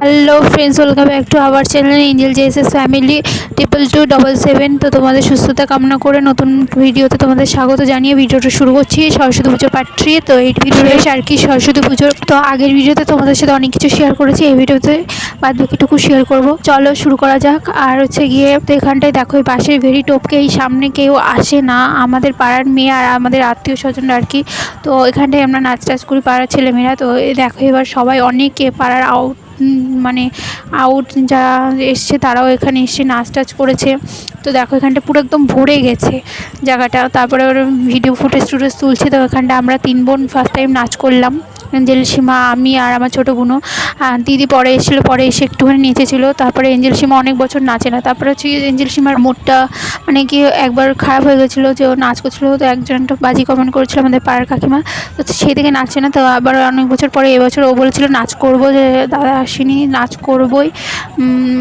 Hello friends, welcome back to our channel Angel JSS family 2277। তো তোমাদের সুস্থতা কামনা করে নতুন ভিডিওতে তোমাদের স্বাগত জানিয়ে ভিডিওটা শুরু করছি। সরস্বতী পুজো পার্ট 3। তো এই ভিডিওটা আর কি সরস্বতী পুজোর। তো আগের ভিডিওতে তোমাদের সাথে অনেক কিছু শেয়ার করেছি, এই ভিডিওতে বাদ বাকিটুকু শেয়ার করব। চলো শুরু করা যাক। আর হচ্ছে গিয়ে তো এখানটায় দেখো এই পাশের ভেরি টপকে এই সামনে কেউ আসে না, আমাদের পাড়ার মেয়ে আর আমাদের আত্মীয় স্বজন আর কি। তো এখানটায় আমরা নাচ টাচ করি পাড়ার ছেলেমেয়েরা। তো দেখো এবার সবাই অনেকে পাড়ার মানে আউট যারা এসছে তারাও এখানে এসে নাচ টাচ করেছে। তো দেখো এখানটা পুরো একদম ভরে গেছে জায়গাটা। তারপরে ওর ভিডিও ফুটেজ টুটেজ তুলছে। তো এখানটা আমরা 3 বোন ফার্স্ট টাইম নাচ করলাম, এঞ্জেল সীমা, আমি আর আমার ছোটো বোনও। দিদি পরে এসেছিলো, পরে এসে একটুখানি নেচেছিলো। তারপরে এঞ্জেল সীমা অনেক বছর নাচে না। তারপরে হচ্ছে এঞ্জেল সীমার মুডটা মানে কি একবার খারাপ হয়ে গেছিলো, যে ও নাচ করছিলো। তো একজনটা বাজি কমেন্ট করেছিল আমাদের পাড়ার কাকিমা, তো সেই থেকে নাচছে না। তো আবার অনেক বছর পরে এবছর ও বলেছিল নাচ করবো, যে দাদা আসেনি, নাচ করবোই।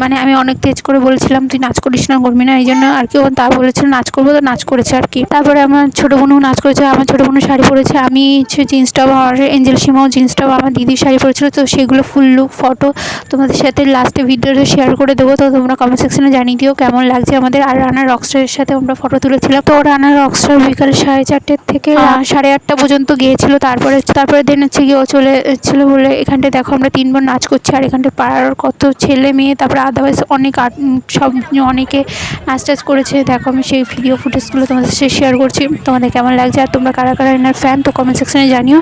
মানে আমি অনেক তেজ করে বলেছিলাম তুই নাচ করিস না, করবি না, এই জন্য আর কি ও তা বলেছিল নাচ করবো, তো নাচ করেছে আর কি। তারপরে আমার ছোটো বোনও নাচ করেছে, আমার ছোটো বোনও শাড়ি পরেছে, আমি জিন্স টপ, আর এঞ্জেল সীমাও জিন্স টপ, আমার দিদির শাড়ি পরেছিল। তো সেগুলো ফুল লুক ফটো তোমাদের সাথে লাস্টে ভিডিওটা শেয়ার করে দেবো। তো তোমরা কমেন্ট সেকশনে জানিয়ে দিও কেমন লাগছে আমাদের। আর রানা রকস্টারের সাথে আমরা ফটো তুলেছিলাম। তো রানা রকস্টার বিকাল 4:30 থেকে 8:30 পর্যন্ত গিয়েছিল। তারপরে দিন হচ্ছে গিয়ে ও চলে এসেছিলো বলে এখানটায় দেখো আমরা 3 বোন নাচ করছি। আর এখানটায় পাড়ার কত ছেলে মেয়ে, তারপরে আদারওয়াইজ অনেক অনেকে নাচ টাচ করেছে। দেখো আমি সেই ভিডিও ফুটেজগুলো তোমাদের সাথে শেয়ার করছি, তোমাদের কেমন লাগছে আর তোমরা কারা কারা এনার ফ্যান তো কমেন্ট সেকশনে জানিও।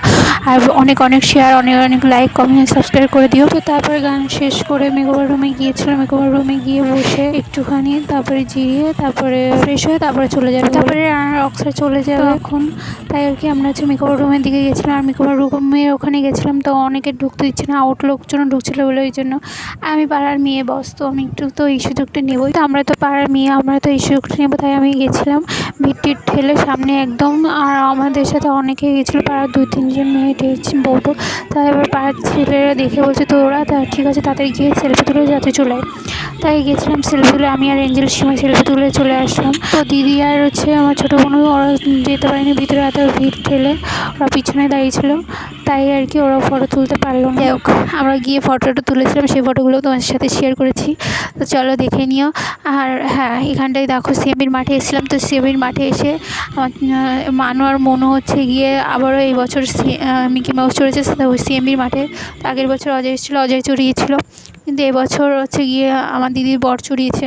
আর অনেক অনেক শেয়ার, অনেক অনেক লাইক, কমেন্ট, সাবস্ক্রাইব করে দিও। তো তারপরে গান শেষ করে মেকওভার রুমে গিয়েছিলাম। মেকওভার রুমে গিয়ে বসে একটুখানি তারপরে জিরিয়ে তারপরে ফ্রেশ হয়ে তারপরে চলে যাবে। তারপরে রানার রকস্টার চলে যাবে এখন, তাই আর কি আমরা হচ্ছে মেকওভার রুমের দিকে গেছিলাম। আর মেকওভার রুমের ওখানে গেছিলাম, তো অনেকে ঢুকতে দিচ্ছে না, আউট লোকজন ঢুকছিলো বলে, ওই জন্য আমি পাড়ার মেয়ে বস, তো আমি একটু তো এই সুযোগটা নেবই। তো আমরা তো পাড়ার মেয়ে, আমরা তো এই সুযোগটা নেবো, তাই আমি গেছিলাম ভিড় ঠেলে সামনে একদম। আর আমাদের সাথে অনেকে গেছিলো, পাড়ার 2-3 জন মেয়ে বউটো। তাই এবার পাড়ার ছেলেরা দেখে বলছে তো ওরা তা ঠিক আছে তাড়াতাড়ি গিয়ে সেলফি তুলে যাতে চলে। তাই গেছিলাম সেলফি তুলে, আমি আর এঞ্জেল সীমা সেলফি তুলে চলে আসলাম। তো দিদি আর হচ্ছে আমার ছোটো বোনও ওরা যেতে পারেনি ভিতরে, এত ভিড় ঠেলে ওরা পিছনে দাঁড়িয়েছিলো, তাই আর কি ওরা ফটো তুলতে পারলো না। যাই হোক আমরা গিয়ে ফটোটা তুলেছিলাম, সেই ফটোগুলো তোমার সাথে শেয়ার করেছি, তো চলো দেখে নিও। আর হ্যাঁ এখানটায় দেখো সিএমবির মাঠে এসেছিলাম। তো সিএমবির মাঠে এসে আমার মানু আর মনে হচ্ছে গিয়ে আবারও এই বছর মিকি মাউস চড়েছে সিএমবির মাঠে। তো আগের বছর অজয় এসেছিলো, অজয় চড়িয়েছিল, কিন্তু এবছর হচ্ছে গিয়ে আমার দিদির বর চড়িয়েছে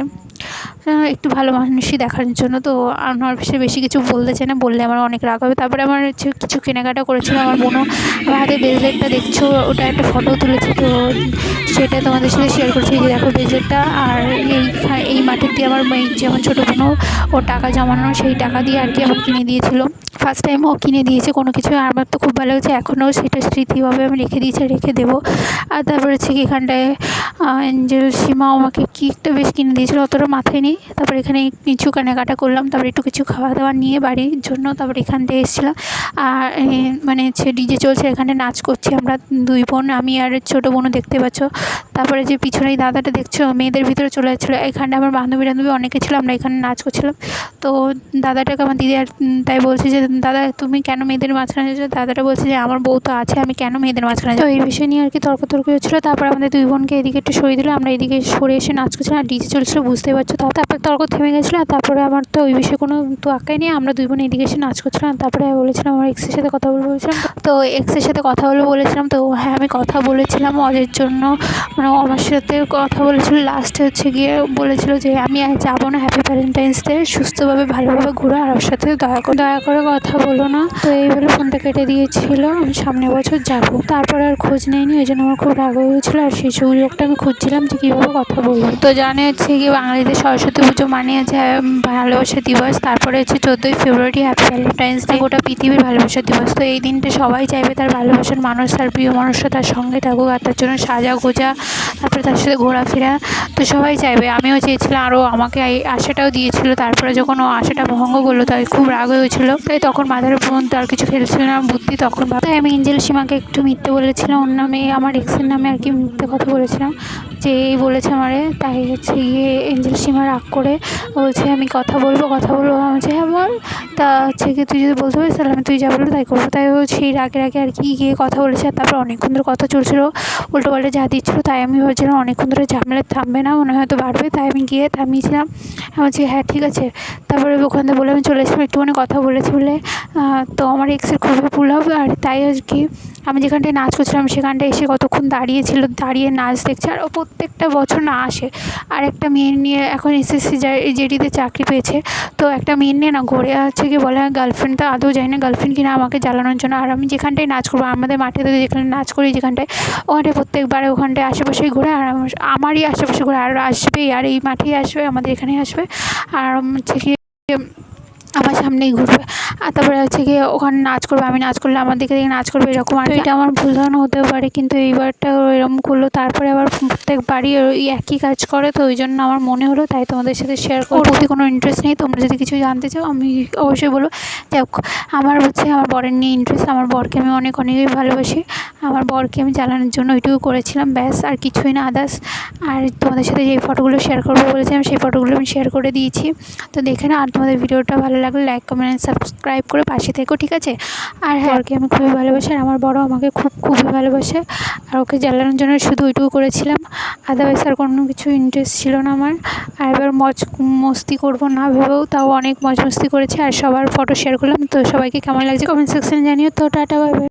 একটু ভালো মানুষই দেখার জন্য। তো আমার বেশি কিছু বলতে চাই না, বললে আমার অনেক রাগ হবে। তারপরে আমার হচ্ছে কিছু কেনাকাটা করেছিল আমার বোনও। আমার হাতে ব্রেসলেটটা দেখছো, ওটা একটা ফটো তুলেছে, তো সেটা তোমাদের সাথে শেয়ার করছি। এই যে দেখো ব্রেসলেটটা। আর এই মাঠের দিয়ে আমার যেমন ছোটো বোনও ও টাকা জমানো, সেই টাকা দিয়ে আর কি আমার কিনে দিয়েছিল। ফার্স্ট টাইম ও কিনে দিয়েছে কোনো কিছু, আর আমার তো খুব ভালো লাগছে, এখনও সেটা স্মৃতিভাবে আমি রেখে দিয়েছি, রেখে দেবো। আর তারপরে হচ্ছে কি এখানটায় এঞ্জেল সীমাও আমাকে কী একটা বেশ কিনে দিয়েছিলো, অতটা মাথায় নেই। তারপরে এখানে কিছু কেনাকাটা করলাম, তারপরে একটু কিছু খাওয়া দাওয়া নিয়ে বাড়ির জন্য তারপরে এখান থেকে এসেছিলাম। আর মানে হচ্ছে ডিজে চলছে, এখানে নাচ করছি আমরা 2 বোন, আমি আর ছোটো বোনও দেখতে পাচ্ছ। তারপরে যে পিছনে দাদাটা দেখছো মেয়েদের ভিতরে চলে যাচ্ছিলো, এখানে আমার বান্ধবী অনেকে ছিল, আমরা এখানে নাচ করছিলাম। তো দাদাটাকে আমার দিদি আর তাই বলছে যে দাদা তুমি কেন মেয়েদের মাঝখানে যাচ্ছো। দাদাটা বলছে যে আমার বউ তো আছে, আমি কেন মেয়েদের মাঝখানে যাবো। তো এই বিষয় নিয়ে আর কি তর্কতর্কি হচ্ছিলো। তারপর আমাদের 2 বোনকে এদিকে একটু সরিয়ে দিল, আমরা এদিকে সরে এসে নাচ করছিলাম। আর ডিজে চলছিলো বুঝতেই পারছো। তারপর তর্ক থেমে গেছিলো। আর তারপরে আমার তো ওই বিষয়ে কোনো তোয়াক্কাই নেই, আমরা 2 বোন এদিকে এসে নাচ করছিলাম। তারপরে বলেছিলাম আমার এক্সের সাথে কথা বলেছিলাম, তো এক্সের সাথে কথা বলেছিলাম। তো হ্যাঁ আমি কথা বলেছিলাম অজয়ের জন্য, মানে আমার সাথে কথা বলেছিল। লাস্টে হচ্ছে গিয়ে বলেছিল যে আমি আর যাবো না, হ্যাপি ভ্যালেন্টাইন্স ডে, সুস্থভাবে ভালোভাবে ঘুরো, আর ওর সাথে দয়া করে কথা বলো না। তো এই বলে ফোনটা কেটে দিয়েছিল, আমি সামনের বছর যাবো। তারপর আর খোঁজ নেয়নি, ওই জন্য আমার খুব রাগ হয়েছিলো। আর সেই সুযোগটা আমি খুঁজছিলাম যে কীভাবে কথা বলবো। তো জানে হচ্ছে কি বাঙালিদের সরস্বতী পুজো মানে আছে ভালোবাসা দিবস, তারপরে হচ্ছে 14ই ফেব্রুয়ারি হ্যাপি ভ্যালেন্টাইন্স ডে, গোটা পৃথিবীর ভালোবাসা দিবস। তো এই দিনটা সবাই চাইবে তার ভালোবাসার মানুষ, তার প্রিয় মানুষরা তার সঙ্গে থাকুক, আর তার জন্য সাজা গোজা, তারপরে তার সাথে ঘোরাফেরা, তো সবাই চাইবে। আমিও চেয়েছিলাম, আরও আমাকে এই আশাটাও দিয়েছিল। তারপরে যখন ও আশাটা ভঙ্গ করলো তাই খুব রাগ হয়েছিল। তাই তখন মাথার মধ্যে আর কিছু খেলছিল না বুদ্ধি, তখন তাই আমি এঞ্জেল সীমাকে একটু মিথ্যে বলেছিলাম, ওর নামে আমার এক্সের নামে আর কি মিথ্যে কথা বলেছিলাম যে এই বলেছে আমারে। তাই হচ্ছে গিয়ে এঞ্জেল সীমা রাগ করে বলছে আমি কথা বলবো আমি বলছি হ্যাঁ বল। তা হচ্ছে কি তুই যদি বলতে পারিস তাহলে আমি তুই যা বলবো তাই করবো। তাই ও সেই রাগে আর কি গিয়ে কথা বলেছে। আর তারপর অনেকক্ষণ ধরে কথা চলছিলো, উল্টোপাল্টা যা দিচ্ছিলো। তাই আমি ভাবছিলাম অনেকক্ষণ ধরে ঝামেলা থামবে না, মনে হয় হয়তো বাড়বে। তাই আমি গিয়ে থামিয়েছিলাম, আমি বলছি হ্যাঁ ঠিক আছে। তারপরে ওখান থেকে বলে আমি চলে এসেছিলাম, একটুখানি কথা বলেছি বলে। তো আমার এক্সের খুবই ভুল হবে। আর তাই আর কি আমি যেখানটায় নাচ করছিলাম সেখানটায় এসে কতক্ষণ দাঁড়িয়েছিল, দাঁড়িয়ে নাচ দেখছে। আর ও প্রত্যেকটা বছর না আসে। আর একটা মেয়ে নিয়ে এখন এসএসসি জেডিতে চাকরি পেয়েছে, তো একটা মেয়ে নিয়ে না ঘুরে হচ্ছে কি বলে গার্লফ্রেন্ড, তা আদৌ জানি না গার্লফ্রেন্ড কিনা, আমাকে জ্বালানোর জন্য। আর আমি যেখানটায় নাচ করবো আমাদের মাঠে যেখানে নাচ করি যেখানটায়, ওখানটায় প্রত্যেকবারে ওখানটায় আশেপাশেই ঘুরে। আর আমারই আশেপাশে ঘুরে আর আসবেই, আর এই মাঠেই আসবে, আমাদের এখানেই আসবে। আর হচ্ছে কি আমার সামনেই ঘুরবে। আর তারপরে হচ্ছে গিয়ে ওখানে নাচ করবে, আমি নাচ করলে আমার দিকে নাচ করবে, এরকম। আর এটা আমার ভুল ধারণা হতেও পারে, কিন্তু এইবারটা এরকম করলো। তারপরে আবার প্রত্যেকবারই ওই একই কাজ করে, তো ওই জন্য আমার মনে হলো তাই তোমাদের সাথে শেয়ার করবো। ওর প্রতি কোনো ইন্টারেস্ট নেই, তোমরা যদি কিছু জানতে চাও আমি অবশ্যই বলো। যাই হোক, আমার হচ্ছে আমার বরের নিয়ে ইন্টারেস্ট, আমার বরকে আমি অনেকই ভালোবাসি। আমার বরকে আমি জ্বালানোর জন্য ওইটুকু করেছিলাম, ব্যাস, আর কিছুই না, আদার্স। আর তোমাদের সাথে যে ফটোগুলো শেয়ার করবো বলেছিলাম সেই ফটোগুলো আমি শেয়ার করে দিয়েছি, তো দেখে না। আর তোমাদের ভিডিওটা ভালো লাগলে লাইক কমেন্ট সাবস্ক্রাইব করে পাশে থেকো, ঠিক আছে। আর হ্যাঁ, বরকে আমি খুবই ভালোবাসি, আর আমার বড় আমাকে খুবই ভালোবাসে। আর ওকে জ্বালানোর জন্য শুধু ওইটুকু করেছিলাম, আদারওয়াইজ আর কোনো কিছু ইন্টারেস্ট ছিল না আমার। আর এবার মস্তি করবো না ভেবেও তাও অনেক মস্তি করেছি। আর সবার ফটো শেয়ার করলাম, তো সবাইকে কেমন লাগছে কমেন্ট সেকশনে জানিও। তো টাটা, বাই বাই।